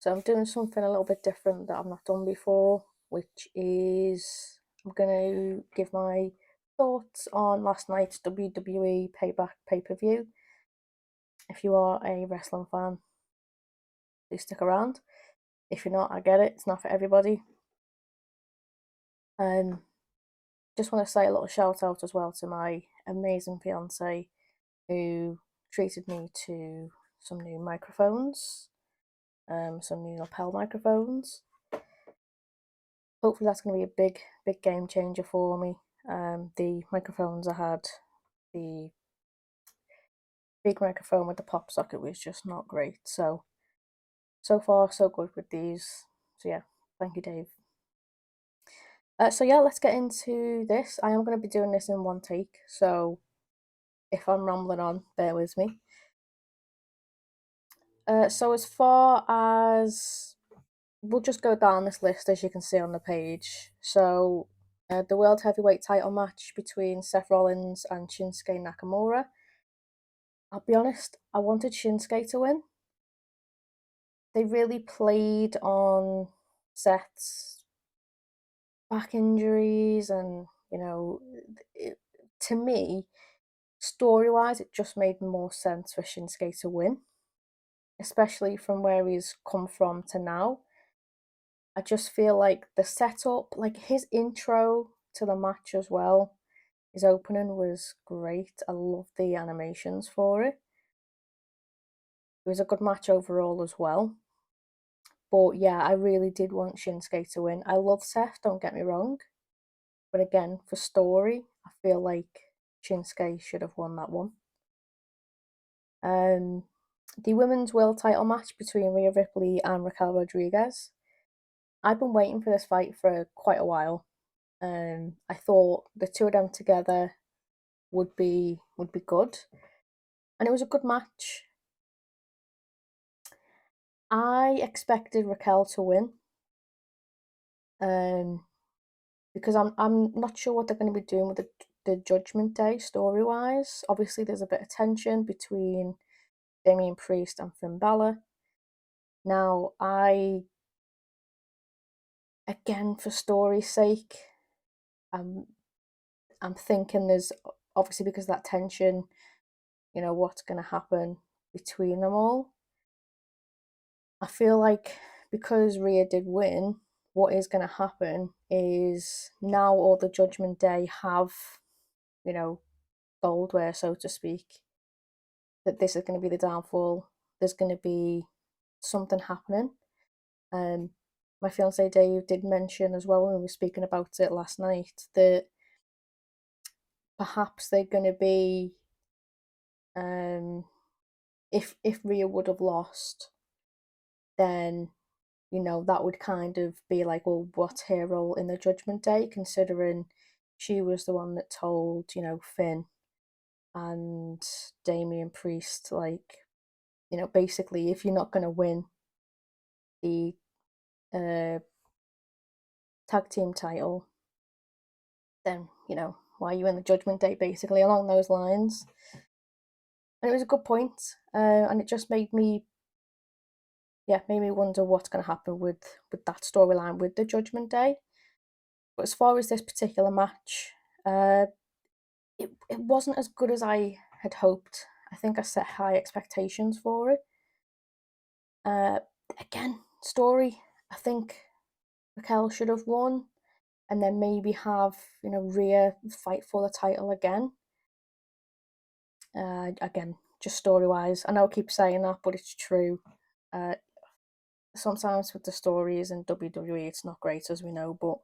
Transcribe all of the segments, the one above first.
So I'm doing something a little bit different that I've not done before, which is I'm going to give my thoughts on last night's WWE Payback pay-per-view. If you are a wrestling fan, please stick around. If you're not, I get it. It's not for everybody. Just want to say a little shout out as well to my amazing fiance who treated me to some new microphones, some new lapel microphones. Hopefully that's going to be a big game changer for me. The microphones I had, the big microphone with the pop socket was just not great. So far so good with these. So yeah, thank you, Dave. So yeah, let's get into this. I am going to be doing this in one take, so if I'm rambling on, bear with me. So as far as we'll just go down this list as you can see on the page. So the World Heavyweight title match between Seth Rollins and Shinsuke Nakamura. I'll be honest, I wanted Shinsuke to win. They really played on Seth's back injuries and, to me, story-wise, it just made more sense for Shinsuke to win, especially from where he's come from to now. I just feel like the setup, like his intro to the match as well, his opening was great. I love the animations for it. It was a good match overall as well. But yeah, I really did want Shinsuke to win. I love Seth, don't get me wrong. But again, for story, I feel like Shinsuke should have won that one. The women's world title match between Rhea Ripley and Raquel Rodriguez. I've been waiting for this fight for quite a while. I thought the two of them together would be good, and it was a good match. I expected Raquel to win, because I'm not sure what they're going to be doing with the Judgment Day story wise. Obviously, there's a bit of tension between Damian Priest and Finn Balor. Now, again, for story's sake, I'm thinking there's obviously, because of that tension, what's going to happen between them all. I feel like because Rhea did win, what is going to happen is now all the Judgment Day have, goldware, so to speak, that this is going to be the downfall. There's going to be something happening. My fiance Dave did mention as well when we were speaking about it last night that perhaps they're going to be, if Rhea would have lost, then that would kind of be like, well, what's her role in the Judgment Day, considering she was the one that told, Finn and Damian Priest, like, basically, if you're not going to win the tag team title, then, why are you in the Judgment Day, basically, along those lines. And it was a good point, and it just made me wonder what's going to happen with that storyline with the Judgment Day. But as far as this particular match, it wasn't as good as I had hoped. I think I set high expectations for it. Again, story, I think Raquel should have won, and then maybe have, Rhea fight for the title again. Again, just story-wise. I know I keep saying that, but it's true. Sometimes with the stories in WWE, it's not great, as we know, but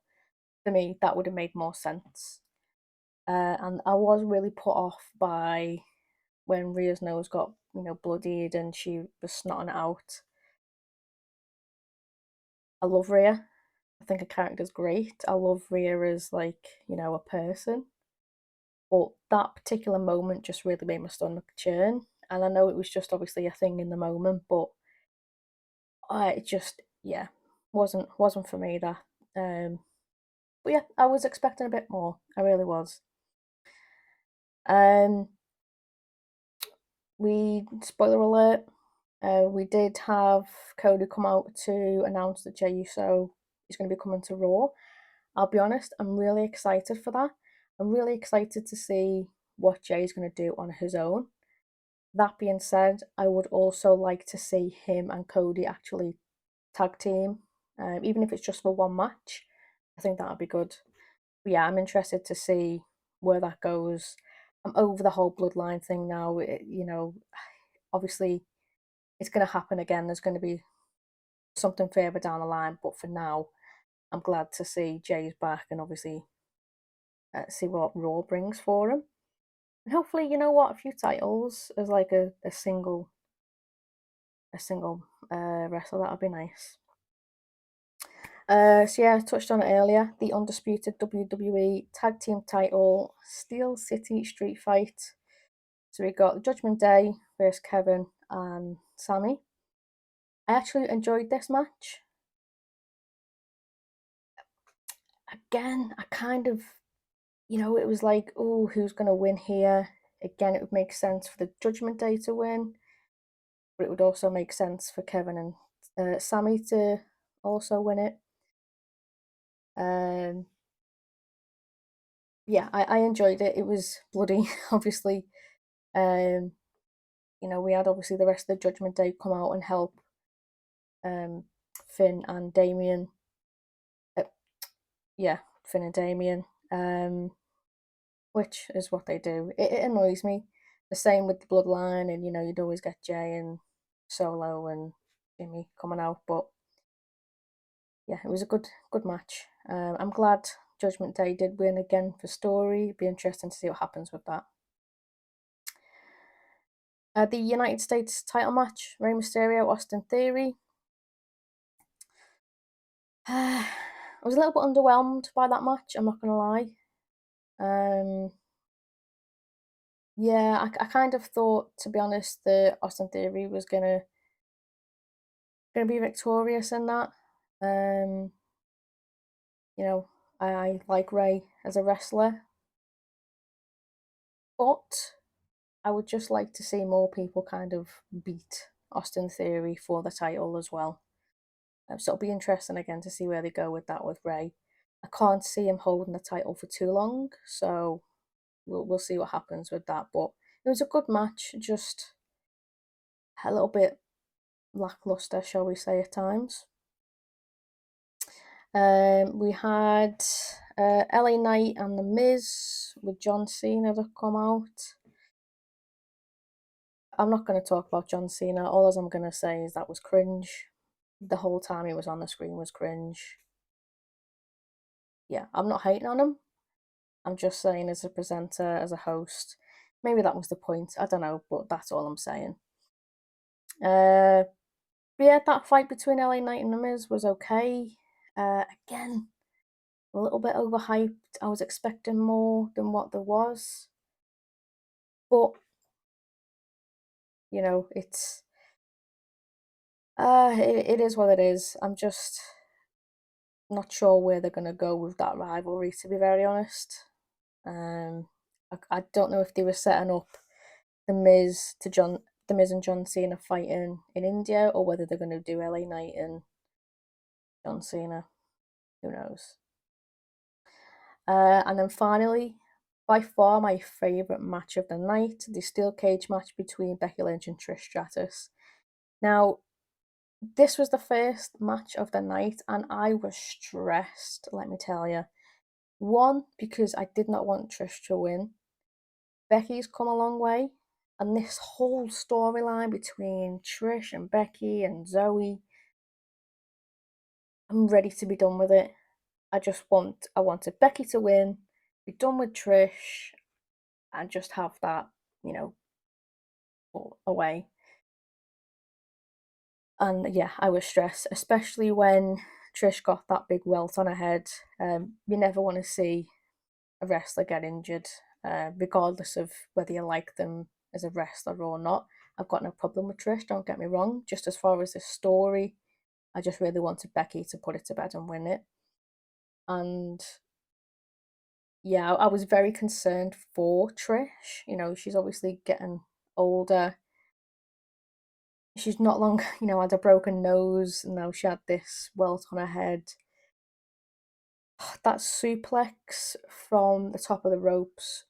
for me, that would have made more sense. And I was really put off by when Rhea's nose got, bloodied and she was snotting it out. I love Rhea. I think her character's great. I love Rhea as, like, a person. But that particular moment just really made my stomach churn. And I know it was just obviously a thing in the moment, but it just, wasn't for me, that. But yeah, I was expecting a bit more. I really was. We, spoiler alert, We did have Cody come out to announce that Jey Uso is going to be coming to Raw. I'll be honest, I'm really excited for that. I'm really excited to see what Jay is going to do on his own. That being said, I would also like to see him and Cody actually tag team, even if it's just for one match. I think that would be good. But yeah, I'm interested to see where that goes. I'm over the whole bloodline thing now. Obviously, it's going to happen again. There's going to be something further down the line, but for now, I'm glad to see Jay's back and obviously see what Raw brings for him. And hopefully, you know what, a few titles as like a single wrestler, that would be nice. So yeah, I touched on it earlier. The undisputed WWE Tag Team Title Steel City Street Fight. So we got Judgment Day versus Kevin and Sammy. I actually enjoyed this match. Again, I kind of, it was like, oh, who's gonna win here? Again, it would make sense for the Judgment Day to win, but it would also make sense for Kevin and Sammy to also win it. Um, yeah, I enjoyed it. It was bloody, obviously. Um, we had obviously the rest of the Judgment Day come out and help um, Finn and Damien. Uh, yeah, Finn and Damien, which is what they do. It annoys me. The same with the Bloodline, and you'd always get Jay and Solo and Jimmy coming out, but yeah, it was a good match. I'm glad Judgment Day did win again for story. It'd be interesting to see what happens with that. The United States title match: Rey Mysterio, Austin Theory. I was a little bit underwhelmed by that match. I'm not gonna lie. Um, yeah, I kind of thought, to be honest, that Austin Theory was gonna be victorious in that. Um, you know, I like Ray as a wrestler, but I would just like to see more people kind of beat Austin Theory for the title as well. So it'll be interesting again to see where they go with that with Ray. I can't see him holding the title for too long, so we'll see what happens with that. But it was a good match, just a little bit lackluster, shall we say, at times. We had LA Knight and The Miz with John Cena that come out. I'm not going to talk about John Cena. All I'm going to say is that was cringe. The whole time he was on the screen was cringe. Yeah, I'm not hating on him. I'm just saying, as a presenter, as a host, maybe that was the point. I don't know, but that's all I'm saying. But yeah, that fight between LA Knight and The Miz was okay. Again, a little bit overhyped. I was expecting more than what there was. But, it's it is what it is. I'm just not sure where they're gonna go with that rivalry, to be very honest. I don't know if they were setting up the Miz and John Cena fighting in India, or whether they're gonna do LA Knight and John Cena. Who knows? And then finally, by far my favourite match of the night, the steel cage match between Becky Lynch and Trish Stratus. Now, this was the first match of the night, and I was stressed, let me tell you. One, because I did not want Trish to win. Becky's come a long way, and this whole storyline between Trish and Becky and Zoe, I'm ready to be done with it. I wanted Becky to win, be done with Trish, and just have that, you know, away. And yeah, I was stressed, especially when Trish got that big welt on her head. You never want to see a wrestler get injured, regardless of whether you like them as a wrestler or not. I've got no problem with Trish, don't get me wrong. Just as far as the story, I just really wanted Becky to put it to bed and win it. And yeah, I was very concerned for Trish. She's obviously getting older. she's not long, had a broken nose, and now she had this welt on her head. That suplex from the top of the ropes,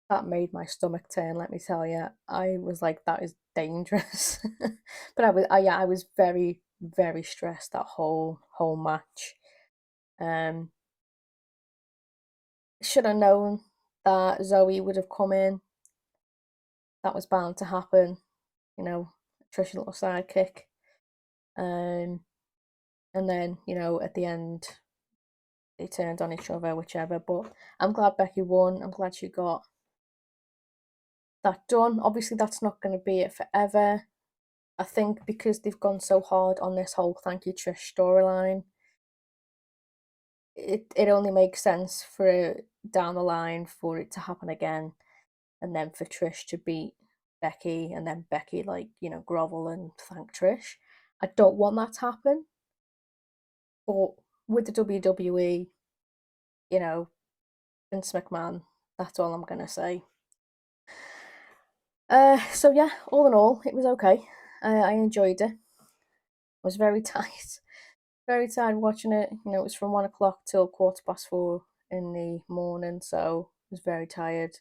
that made my stomach turn, let me tell you. I was like, that is dangerous. But I was very, very stressed that whole match. Um, should have known that Zoe would have come in. That was bound to happen. Trish's little sidekick. Um, and then, at the end, they turned on each other, whichever. But I'm glad Becky won. I'm glad she got that done. Obviously, that's not going to be it forever. I think because they've gone so hard on this whole Thank You Trish storyline, it only makes sense for down the line for it to happen again, and then for Trish to beat Becky, and then Becky grovel and thank Trish. I don't want that to happen, but with the WWE, you know, Vince McMahon, that's all I'm gonna say. So yeah, all in all, it was okay. I enjoyed it. I was very tired, very tired watching it. It was from 1 o'clock till 4:15 in the morning, so I was very tired.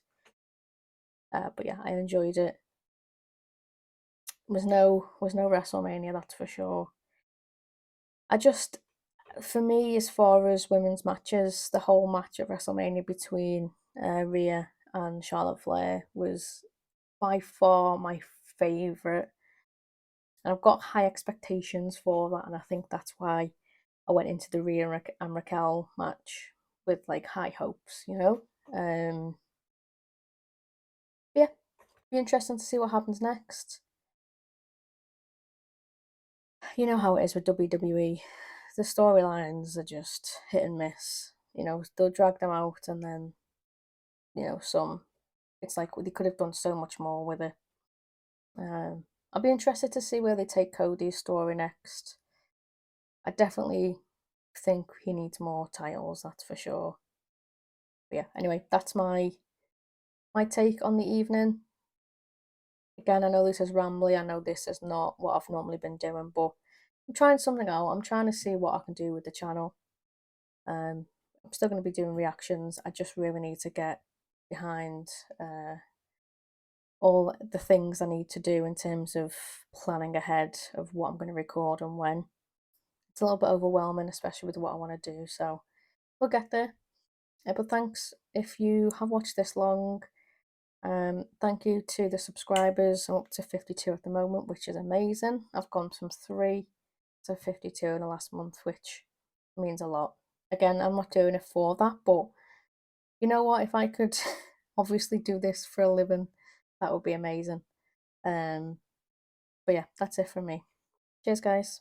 But yeah, I enjoyed it. Was no WrestleMania, that's for sure. I just, for me, as far as women's matches, the whole match at WrestleMania between Rhea and Charlotte Flair was by far my favourite. And I've got high expectations for that, and I think that's why I went into the Rhea and Raquel match with like high hopes. Yeah, be interesting to see what happens next. You know how it is with WWE. The storylines are just hit and miss. They'll drag them out, and then some. It's like they could have done so much more with it. I'll be interested to see where they take Cody's story next. I definitely think he needs more titles, that's for sure. But yeah, anyway, that's my take on the evening. Again, I know this is rambly. I know this is not what I've normally been doing, but I'm trying something out. I'm trying to see what I can do with the channel. I'm still going to be doing reactions. I just really need to get behind all the things I need to do in terms of planning ahead of what I'm going to record and when. It's a little bit overwhelming, especially with what I want to do. So we'll get there. But thanks if you have watched this long. Thank you to the subscribers. I'm up to 52 at the moment, which is amazing. I've gone from 3 to 52 in the last month, which means a lot. Again, I'm not doing it for that, but you know what? If I could obviously do this for a living, that would be amazing. But yeah, that's it from me. Cheers, guys.